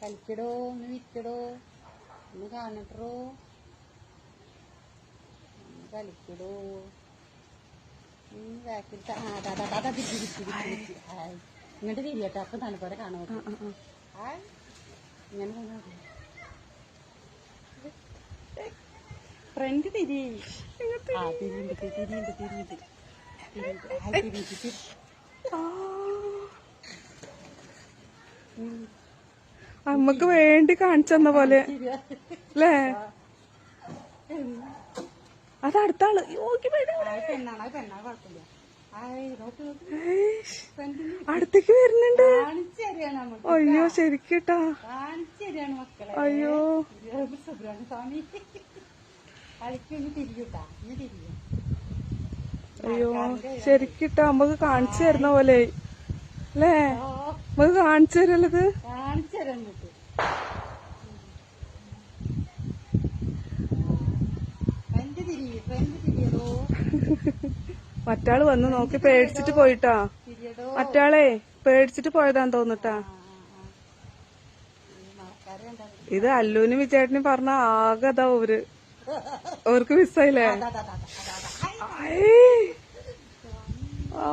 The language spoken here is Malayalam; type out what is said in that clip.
കളിക്കടോ, ഒന്ന് വിറ്റടോ, ഒന്ന് കാണട്ടോ, ഒന്ന് കളിക്കടോ. ബാക്കിൽ ഇങ്ങോട്ട് തിരിയട്ടെ, അപ്പം തണുപ്പോടെ കാണാൻ ഇങ്ങനെ ഫ്രണ്ട് തിരി. തിരിയുണ്ട്. അമ്മക്ക് വേണ്ടി കാണിച്ചെന്ന പോലെ അല്ലേ? അത് അടുത്ത ആള് അടുത്തേക്ക് വരുന്നുണ്ട്. അയ്യോ ശരിക്കട്ടാ. അയ്യോ അയ്യോ ശരിക്കിട്ടാ നമ്മക്ക് കാണിച്ചു തരുന്ന പോലെ അല്ലേ? നമുക്ക് കാണിച്ചു തരല്ലത്. മറ്റാള് വന്ന് നോക്കി പേടിച്ചിട്ട് പോയിട്ടാ. മറ്റാളെ പേടിച്ചിട്ട് പോയതാന്ന് തോന്നിട്ടാ. ഇത് അല്ലൂനും വിചാരനും പറഞ്ഞ ആകതാ അവർക്ക് മിസ്സായില്ലേ? ഓ